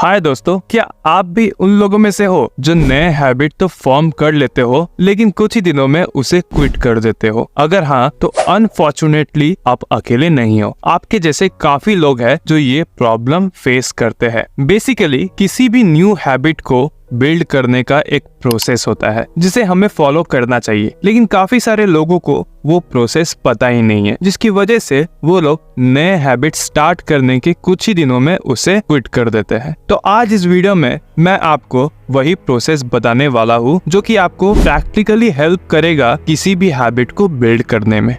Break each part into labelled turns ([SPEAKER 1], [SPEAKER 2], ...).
[SPEAKER 1] हाय दोस्तों, क्या आप भी उन लोगों में से हो जो नए हैबिट तो फॉर्म कर लेते हो लेकिन कुछ ही दिनों में उसे क्विट कर देते हो? अगर हाँ तो अनफॉर्चुनेटली आप अकेले नहीं हो। आपके जैसे काफी लोग हैं जो ये प्रॉब्लम फेस करते हैं। बेसिकली किसी भी न्यू हैबिट को बिल्ड करने का एक प्रोसेस होता है जिसे हमें फॉलो करना चाहिए, लेकिन काफी सारे लोगों को वो प्रोसेस पता ही नहीं है, जिसकी वजह से वो लोग नए हैबिट स्टार्ट करने के कुछ ही दिनों में उसे क्विट कर देते हैं। तो आज इस वीडियो में मैं आपको वही प्रोसेस बताने वाला हूँ जो कि आपको प्रैक्टिकली हेल्प करेगा किसी भी हैबिट को बिल्ड करने में।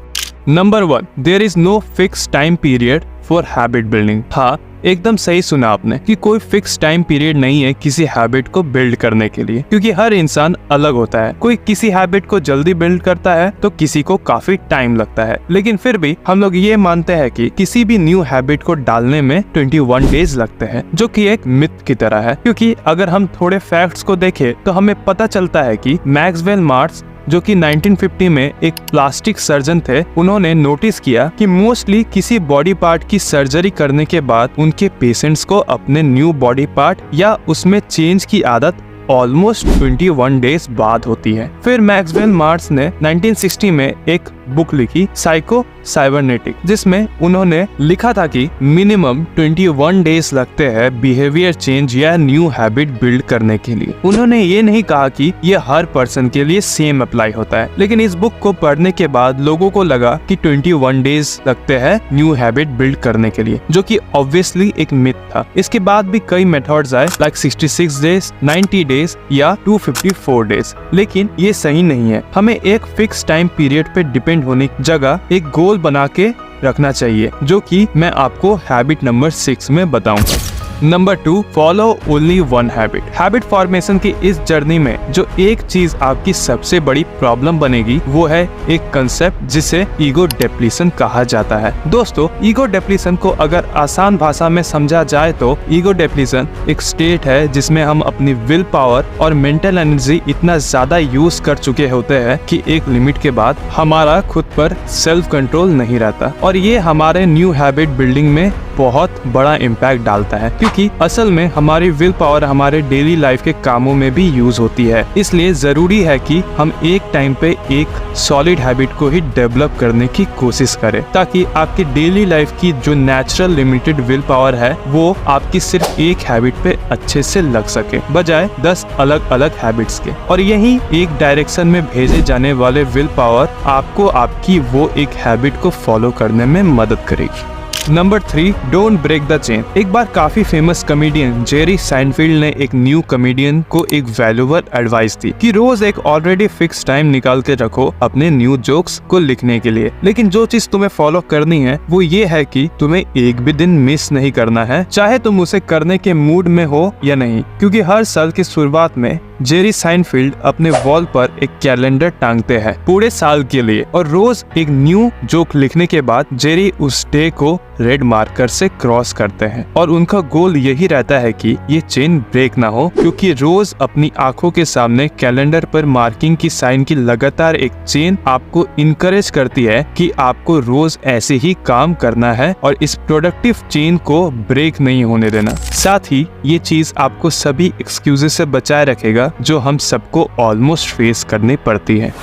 [SPEAKER 1] Number 1, there is no fix time period for habit building. हाँ, एकदम सही सुना आपने कि कोई फिक्स टाइम पीरियड नहीं है किसी हैबिट को बिल्ड करने के लिए, क्योंकि हर इंसान अलग होता है। कोई किसी हैबिट को जल्दी बिल्ड करता है तो किसी को काफी टाइम लगता है, लेकिन फिर भी हम लोग ये मानते हैं कि किसी भी न्यू हैबिट को डालने में 21 डेज लगते हैं, जो कि एक मिथ की तरह है। क्योंकि अगर हम थोड़े फैक्ट्स को देखें तो हमें पता चलता है कि मैक्सवेल मार्श, जो कि 1950 में एक प्लास्टिक सर्जन थे, उन्होंने नोटिस किया कि मोस्टली किसी बॉडी पार्ट की सर्जरी करने के बाद उनके पेशेंट्स को अपने न्यू बॉडी पार्ट या उसमें चेंज की आदत ऑलमोस्ट 21 डेज बाद होती है। फिर मैक्सवेल मार्श ने 1960 में एक बुक लिखी, साइको साइबरनेटिक, जिसमें उन्होंने लिखा था कि मिनिमम 21 डेज लगते हैं बिहेवियर चेंज या न्यू हैबिट बिल्ड करने के लिए। उन्होंने ये नहीं कहा कि ये हर पर्सन के लिए सेम अप्लाई होता है, लेकिन इस बुक को पढ़ने के बाद लोगों को लगा कि 21 डेज लगते हैं न्यू हैबिट बिल्ड करने के लिए, जो कि ऑब्वियसली एक मिथ था। इसके बाद भी कई मेथड्स आए, लाइक 66 डेज, 90 डेज या 254 डेज, लेकिन ये सही नहीं है। हमें एक फिक्स टाइम पीरियड पे डिपेंड होने की जगह एक गोल बना के रखना चाहिए, जो कि मैं आपको हैबिट नंबर 6 में बताऊंगा। Number 2, follow only one habit. Habit formation की इस जर्नी में जो एक चीज आपकी सबसे बड़ी प्रॉब्लम बनेगी वो है एक कंसेप्ट जिसे ईगो डेप्लीशन कहा जाता है। दोस्तों, ईगो डेप्लीशन को अगर आसान भाषा में समझा जाए तो ईगो डेप्लीशन एक स्टेट है जिसमें हम अपनी विल पावर और मेंटल एनर्जी इतना ज्यादा यूज कर चुके होते हैं कि एक लिमिट के बाद हमारा खुद पर सेल्फ कंट्रोल नहीं रहता, और ये हमारे न्यू हैबिट बिल्डिंग में बहुत बड़ा इम्पैक्ट डालता है, क्योंकि असल में हमारी विल पावर हमारे डेली लाइफ के कामों में भी यूज होती है। इसलिए जरूरी है कि हम एक टाइम पे एक सॉलिड हैबिट को ही डेवलप करने की कोशिश करें, ताकि आपकी डेली लाइफ की जो नेचुरल लिमिटेड विल पावर है वो आपकी सिर्फ एक हैबिट पे अच्छे से लग सके, बजाय 10 अलग अलग हैबिट्स के। और यही एक डायरेक्शन में भेजे जाने वाले विल पावर आपको आपकी वो एक हैबिट को फॉलो करने में मदद करेगी। Number 3, don't break the chain. एक बार काफी फेमस कॉमेडियन जेरी साइनफील्ड ने एक न्यू कॉमेडियन को एक वैल्यूएबल एडवाइस दी कि रोज एक ऑलरेडी फिक्स टाइम निकाल के रखो अपने न्यू जोक्स को लिखने के लिए, लेकिन जो चीज तुम्हें फॉलो करनी है वो ये है कि तुम्हें एक भी दिन मिस नहीं करना है, चाहे तुम उसे करने के मूड में हो या नहीं। क्योंकि हर साल की शुरुआत में जेरी साइनफील्ड अपने वॉल पर एक कैलेंडर टांगते हैं पूरे साल के लिए, और रोज एक न्यू जोक लिखने के बाद जेरी उस डे को रेड मार्कर से क्रॉस करते हैं, और उनका गोल यही रहता है कि ये चेन ब्रेक ना हो, क्योंकि रोज अपनी आंखों के सामने कैलेंडर पर मार्किंग की साइन की लगातार एक चेन आपको इनकरेज करती है कि आपको रोज ऐसे ही काम करना है और इस प्रोडक्टिव चेन को ब्रेक नहीं होने देना। साथ ही ये चीज आपको सभी एक्सक्यूजेस से बचाए रखेगा जो हम सबको ऑलमोस्ट फेस करनी पड़ती है।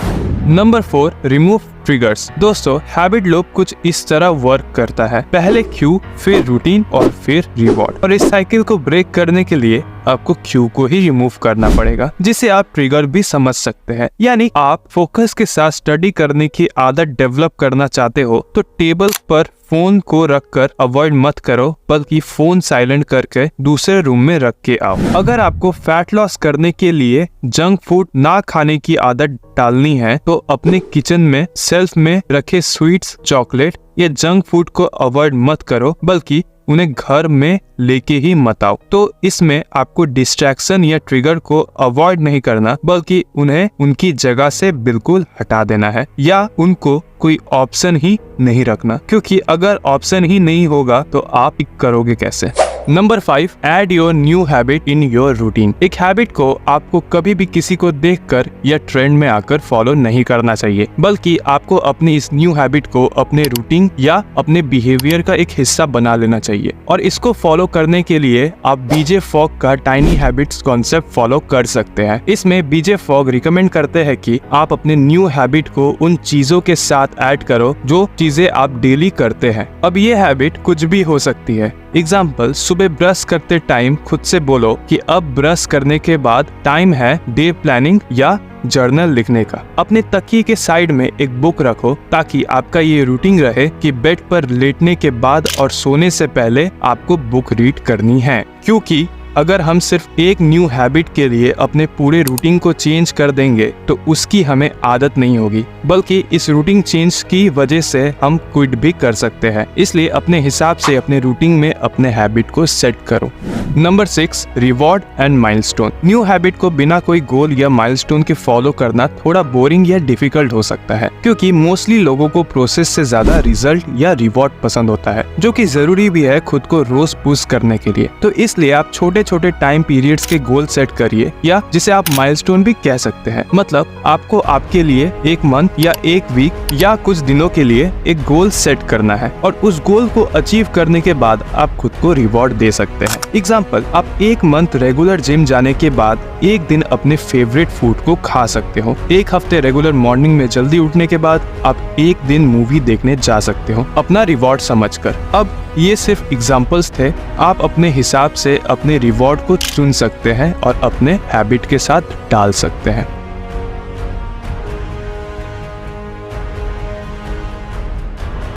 [SPEAKER 1] Number 4, remove triggers. दोस्तों, हैबिट लूप कुछ इस तरह वर्क करता है, पहले क्यू, फिर रूटीन और फिर रिवॉर्ड, और इस साइकिल को ब्रेक करने के लिए आपको क्यू को ही रिमूव करना पड़ेगा, जिसे आप ट्रिगर भी समझ सकते हैं। यानी आप फोकस के साथ स्टडी करने की आदत डेवलप करना चाहते हो तो टेबल पर फोन को रखकर अवॉइड मत करो, बल्कि फोन साइलेंट करके दूसरे रूम में रख के आओ। अगर आपको फैट लॉस करने के लिए जंक फूड ना खाने की आदत डालनी है तो अपने किचन में शेल्फ में रखे स्वीट्स, चॉकलेट या जंक फूड को अवॉइड मत करो, बल्कि उन्हें घर में लेके ही मत आओ। तो इसमें आपको डिस्ट्रैक्शन या ट्रिगर को अवॉइड नहीं करना, बल्कि उन्हें उनकी जगह से बिल्कुल हटा देना है, या उनको कोई ऑप्शन ही नहीं रखना, क्योंकि अगर ऑप्शन ही नहीं होगा तो आप पिक करोगे कैसे। Number 5, add your new habit in your routine. एक हैबिट को आपको कभी भी किसी को देखकर या ट्रेंड में आकर फॉलो नहीं करना चाहिए, बल्कि आपको अपनी इस न्यू हैबिट को अपने रूटीन या अपने बिहेवियर का एक हिस्सा बना लेना चाहिए। और इसको फॉलो करने के लिए आप बीजे फॉग का टाइनी हैबिट्स कॉन्सेप्ट फॉलो कर सकते हैं। इसमें बीजे फॉग रिकमेंड करते हैं कि आप अपने न्यू हैबिट को उन चीजों के साथ ऐड करो जो चीजें आप डेली करते हैं। अब ये हैबिट कुछ भी हो सकती है। एग्जाम्पल, सुबह ब्रश करते टाइम खुद से बोलो कि अब ब्रश करने के बाद टाइम है डे प्लानिंग या जर्नल लिखने का। अपने तकिए के साइड में एक बुक रखो ताकि आपका ये रूटीन रहे कि बेड पर लेटने के बाद और सोने से पहले आपको बुक रीड करनी है। क्योंकि अगर हम सिर्फ एक न्यू हैबिट के लिए अपने पूरे रूटीन को चेंज कर देंगे तो उसकी हमें आदत नहीं होगी, बल्कि इस रूटीन चेंज की वजह से हम क्विट भी कर सकते हैं। इसलिए अपने हिसाब से अपने रूटीन में अपने हैबिट को सेट करो। Number 6, reward and milestone. New habit को बिना कोई गोल या माइलस्टोन के फॉलो करना थोड़ा बोरिंग या डिफिकल्ट हो सकता है, क्योंकि मोस्टली लोगों को प्रोसेस से ज्यादा रिजल्ट या रिवॉर्ड पसंद होता है, जो कि जरूरी भी है खुद को रोज पुश करने के लिए। तो इसलिए आप छोटे छोटे टाइम पीरियड्स के गोल सेट करिए, या जिसे आप माइलस्टोन भी कह सकते हैं। मतलब आपको आपके लिए एक मंथ या एक वीक या कुछ दिनों के लिए एक गोल सेट करना है और उस गोल को अचीव करने के बाद आप खुद को रिवॉर्ड दे सकते हैं। एग्जाम्पल, आप एक मंथ रेगुलर जिम जाने के बाद एक दिन अपने फेवरेट फूड को खा सकते हो। एक हफ्ते रेगुलर मॉर्निंग में जल्दी उठने के बाद आप एक दिन मूवी देखने जा सकते हो अपना रिवॉर्ड समझकर। अब ये सिर्फ एग्जाम्पल्स थे, आप अपने हिसाब से अपने रिवॉर्ड को चुन सकते हैं और अपने हैबिट के साथ डाल सकते हैं।